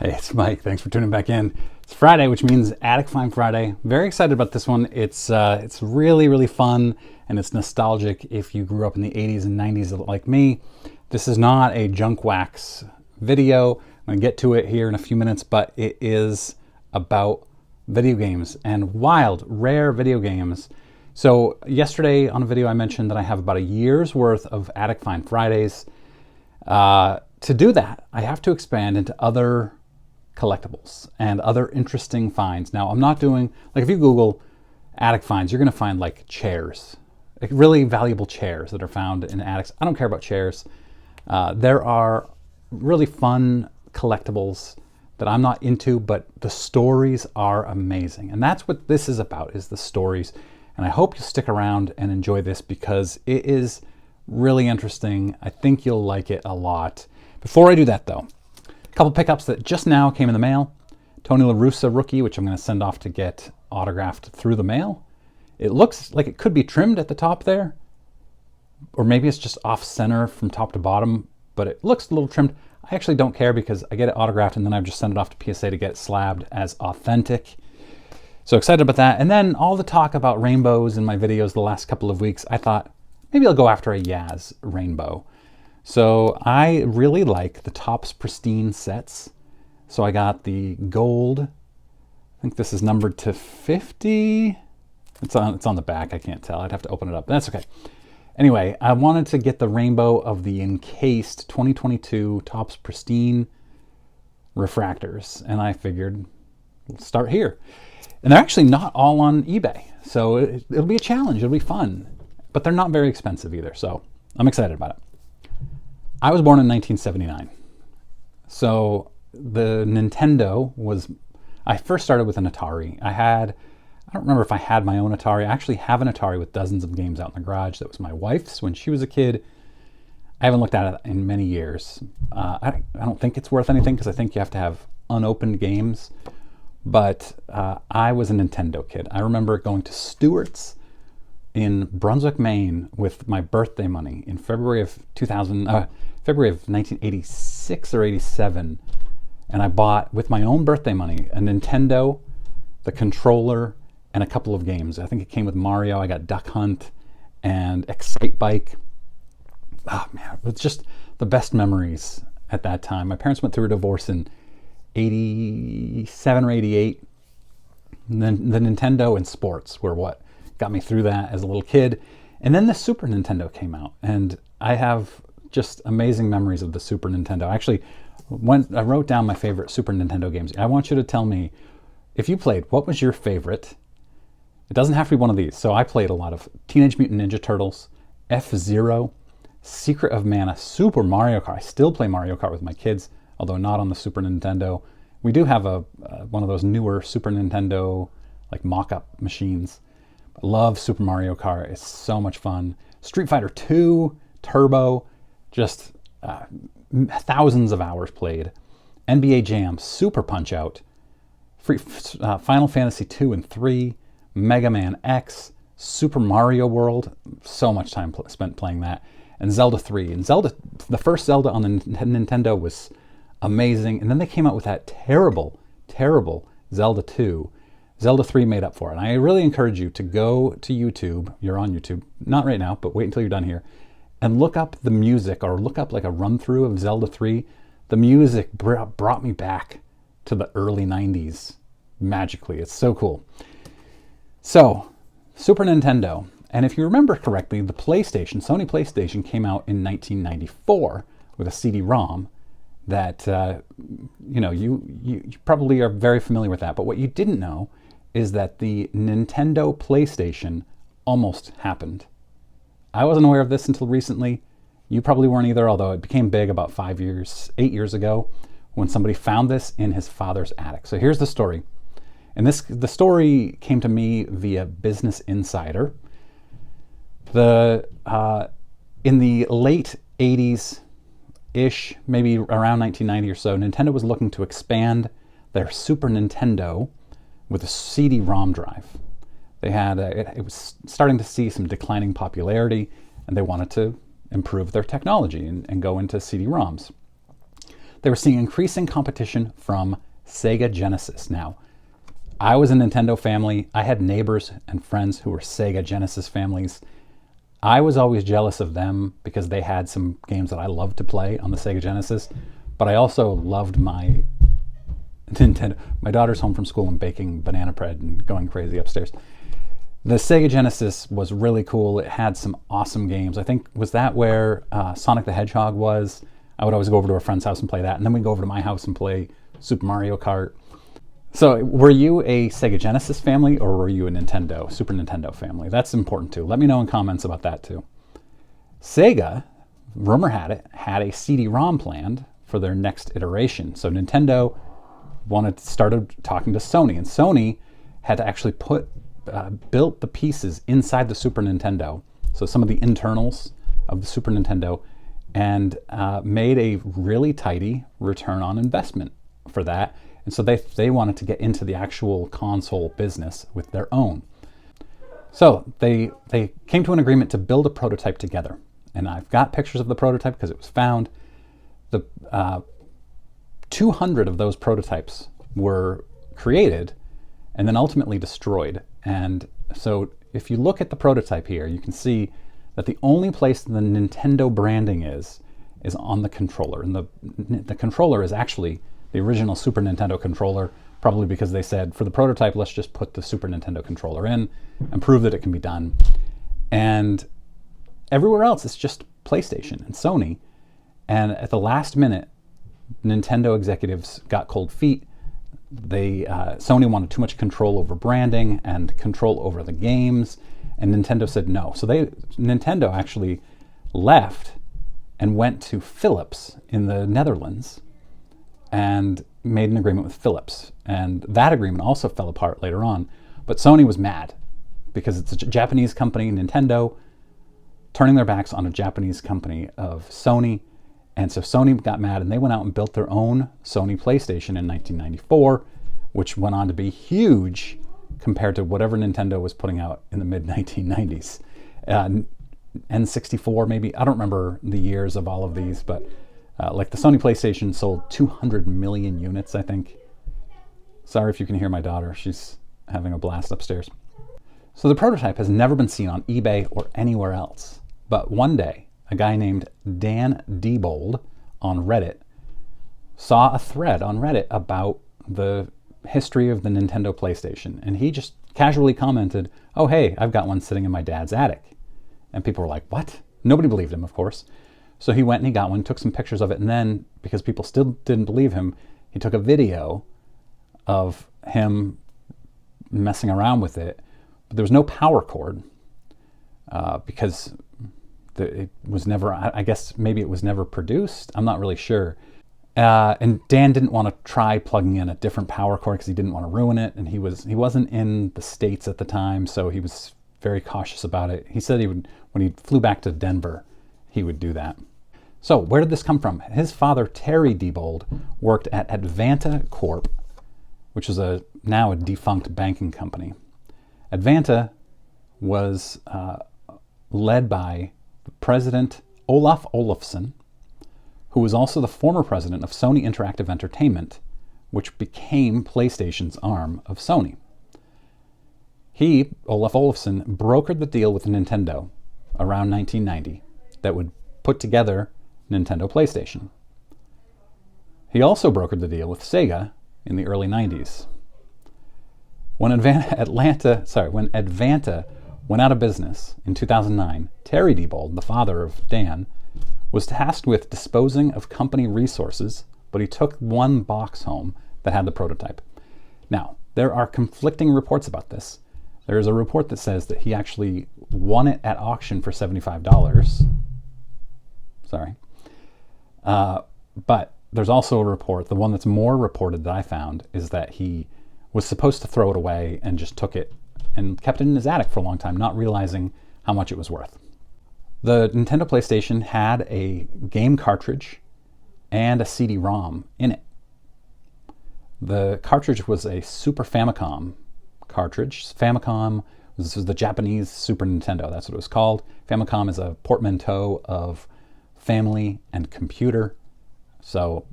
Hey, it's Mike. Thanks for tuning back in. It's Friday, which means Attic Find Friday. Very excited about this one. It's really, really fun, and it's nostalgic if you grew up in the 80s and 90s like me. This is not a junk wax video. I'm going to get to it here in a few minutes, but it is about video games and wild, rare video games. So yesterday on a video I mentioned that I have about a year's worth of Attic Find Fridays. To do that, I have to expand into other collectibles and other interesting finds. Now, I'm not doing, like if you Google attic finds, you're going to find like chairs, like really valuable chairs that are found in attics. I don't care about chairs. There are really fun collectibles that I'm not into, but the stories are amazing. And that's what this is about, is the stories. And I hope you'll stick around and enjoy this because it is really interesting. I think you'll like it a lot. Before I do that though, a couple pickups that just now came in the mail. Tony La Russa rookie, which I'm going to send off to get autographed through the mail. It looks like it could be trimmed at the top there, or maybe it's just off center from top to bottom, but it looks a little trimmed. I actually don't care because I get it autographed and then I've just sent it off to PSA to get it slabbed as authentic. So excited about that. And then all the talk about rainbows in my videos the last couple of weeks, I thought maybe I'll go after a Yaz rainbow. So I really like the Topps Pristine sets. So I got the gold. I think this is numbered to 50. It's on the back. I can't tell. I'd have to open it up. That's okay. Anyway, I wanted to get the rainbow of the encased 2022 Topps Pristine refractors. And I figured we'll start here. And they're actually not all on eBay. So it'll be a challenge. It'll be fun. But they're not very expensive either. So I'm excited about it. I was born in 1979. So the Nintendo was, I first started with an Atari. I don't remember if I had my own Atari. I actually have an Atari with dozens of games out in the garage. That was my wife's when she was a kid. I haven't looked at it in many years. I don't think it's worth anything because I think you have to have unopened games. But I was a Nintendo kid. I remember going to Stewart's in Brunswick, Maine with my birthday money in February of 1986 or 87. And I bought, with my own birthday money, a Nintendo, the controller, and a couple of games. I think it came with Mario. I got Duck Hunt and Excite Bike. Oh man, it was just the best memories at that time. My parents went through a divorce in 87 or 88. And then the Nintendo and sports were what got me through that as a little kid. And then the Super Nintendo came out, and I have just amazing memories of the Super Nintendo. Actually, I wrote down my favorite Super Nintendo games. I want you to tell me, if you played, what was your favorite? It doesn't have to be one of these. So I played a lot of Teenage Mutant Ninja Turtles, F-Zero, Secret of Mana, Super Mario Kart. I still play Mario Kart with my kids, although not on the Super Nintendo. We do have one of those newer Super Nintendo like mock-up machines. I love Super Mario Kart. It's so much fun. Street Fighter 2, Turbo, just thousands of hours played. NBA Jam, Super Punch-Out, Final Fantasy 2 and 3, Mega Man X, Super Mario World, so much time spent playing that, and Zelda 3. And Zelda, the first Zelda on the Nintendo was amazing, and then they came out with that terrible, terrible Zelda 2. Zelda 3 made up for it. And I really encourage you to go to YouTube. You're on YouTube. Not right now, but wait until you're done here. And look up the music, or look up like a run-through of Zelda 3. The music brought me back to the early 90s magically. It's so cool. So, Super Nintendo. And if you remember correctly, the PlayStation, Sony PlayStation, came out in 1994 with a CD-ROM that, you probably are very familiar with that. But what you didn't know is that the Nintendo PlayStation almost happened. I wasn't aware of this until recently. You probably weren't either, although it became big about 8 years ago when somebody found this in his father's attic. So here's the story. And the story came to me via Business Insider. In the late 80s-ish, maybe around 1990 or so, Nintendo was looking to expand their Super Nintendo with a CD-ROM drive. They had it was starting to see some declining popularity, and they wanted to improve their technology and go into CD-ROMs. they were seeing increasing competition from Sega Genesis. Now, I was a Nintendo family. I had neighbors and friends who were Sega Genesis families. I was always jealous of them because they had some games that I loved to play on the Sega Genesis, but I also loved my Nintendo. My daughter's home from school and baking banana bread and going crazy upstairs. The Sega Genesis was really cool. It had some awesome games. I think, was that where Sonic the Hedgehog was? I would always go over to a friend's house and play that, and then we'd go over to my house and play Super Mario Kart. So were you a Sega Genesis family, or were you a Super Nintendo family? That's important too. Let me know in comments about that too. Sega, rumor had it, had a CD-ROM planned for their next iteration. So Nintendo started talking to Sony, and Sony had to actually built the pieces inside the Super Nintendo. So some of the internals of the Super Nintendo, and made a really tidy return on investment for that. And so they wanted to get into the actual console business with their own. So they came to an agreement to build a prototype together. And I've got pictures of the prototype because it was found. The 200 of those prototypes were created and then ultimately destroyed. And so if you look at the prototype here, you can see that the only place the Nintendo branding is on the controller. And the controller is actually the original Super Nintendo controller, probably because they said, for the prototype, let's just put the Super Nintendo controller in and prove that it can be done. And everywhere else, it's just PlayStation and Sony. And at the last minute, Nintendo executives got cold feet. Sony wanted too much control over branding and control over the games, and Nintendo said no. So Nintendo actually left and went to Philips in the Netherlands and made an agreement with Philips. And that agreement also fell apart later on. But Sony was mad because it's a Japanese company, Nintendo, turning their backs on a Japanese company of Sony. And so Sony got mad and they went out and built their own Sony PlayStation in 1994, which went on to be huge compared to whatever Nintendo was putting out in the mid-1990s. N64 maybe, I don't remember the years of all of these, but like the Sony PlayStation sold 200 million units, I think. Sorry if you can hear my daughter, she's having a blast upstairs. So the prototype has never been seen on eBay or anywhere else. But one day, a guy named Dan Diebold on Reddit saw a thread on Reddit about the history of the Nintendo PlayStation. And he just casually commented, "Oh, hey, I've got one sitting in my dad's attic." And people were like, "What?" Nobody believed him, of course. So he went and he got one, took some pictures of it, and then, because people still didn't believe him, he took a video of him messing around with it. But there was no power cord because it was never, I guess maybe it was never produced. I'm not really sure. And Dan didn't want to try plugging in a different power cord because he didn't want to ruin it. And he wasn't in the States at the time, so he was very cautious about it. He said he would, when he flew back to Denver, he would do that. So where did this come from? His father, Terry Diebold, worked at Advanta Corp, which is now a defunct banking company. Advanta was led by President Olaf Olofsson, who was also the former president of Sony Interactive Entertainment, which became PlayStation's arm of Sony. He, Olaf Olofsson, brokered the deal with Nintendo around 1990 that would put together Nintendo PlayStation. He also brokered the deal with Sega in the early 90s. When Advanta went out of business in 2009, Terry Diebold, the father of Dan, was tasked with disposing of company resources, but he took one box home that had the prototype. Now, there are conflicting reports about this. There is a report that says that he actually won it at auction for $75. Sorry. But there's also a report, the one that's more reported that I found, is that he was supposed to throw it away and just took it and kept it in his attic for a long time, not realizing how much it was worth. The Nintendo PlayStation had a game cartridge and a CD-ROM in it. The cartridge was a Super Famicom cartridge. Famicom was the Japanese Super Nintendo, that's what it was called. Famicom is a portmanteau of family and computer. So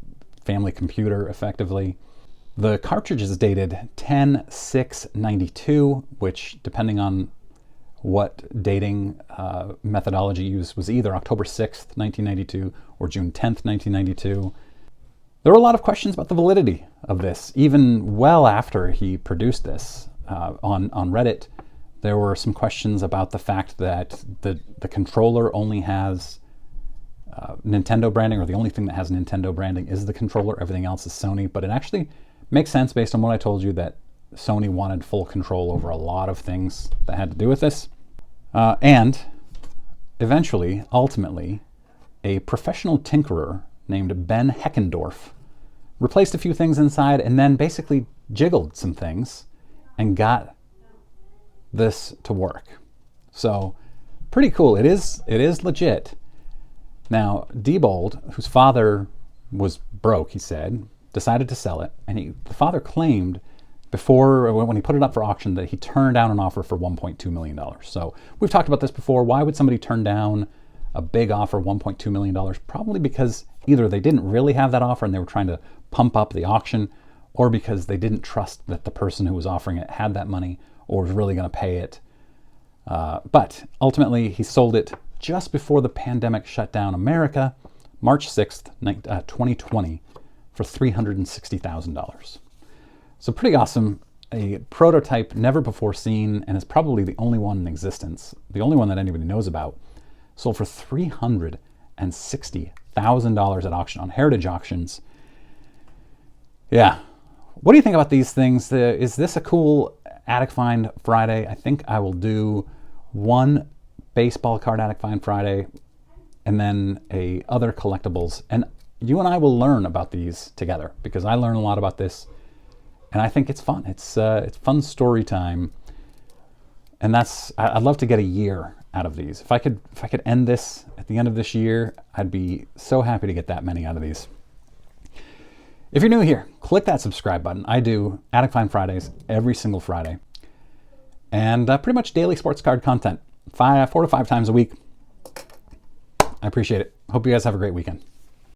family computer, effectively. The cartridge is dated 10/6/92, which, depending on what dating methodology used, was either October 6th, 1992 or June 10th, 1992. There were a lot of questions about the validity of this, even well after he produced this. On Reddit, there were some questions about the fact that the controller only has Nintendo branding, or the only thing that has Nintendo branding is the controller. Everything else is Sony, but it actually makes sense based on what I told you that Sony wanted full control over a lot of things that had to do with this. And eventually, ultimately, a professional tinkerer named Ben Heckendorf replaced a few things inside and then basically jiggled some things and got this to work. So pretty cool. It is legit. Now, Diebold, whose father was broke, he said, decided to sell it, and the father claimed before, when he put it up for auction, that he turned down an offer for $1.2 million. So we've talked about this before. Why would somebody turn down a big offer, $1.2 million? Probably because either they didn't really have that offer and they were trying to pump up the auction, or because they didn't trust that the person who was offering it had that money or was really going to pay it. But ultimately, he sold it just before the pandemic shut down America, March 6th, 2020, for $360,000. So pretty awesome. A prototype never before seen, and is probably the only one in existence, the only one that anybody knows about, sold for $360,000 at auction on Heritage Auctions. Yeah. What do you think about these things? Is this a cool Attic Find Friday? I think I will do one baseball card Attic Find Friday and then a other collectibles. And you and I will learn about these together, because I learn a lot about this. And I think it's fun. It's fun story time, and I'd love to get a year out of these. If I could end this at the end of this year, I'd be so happy to get that many out of these. If you're new here, click that subscribe button. I do Attic Find Fridays every single Friday, and pretty much daily sports card content, 4 to 5 times a week. I appreciate it. Hope you guys have a great weekend.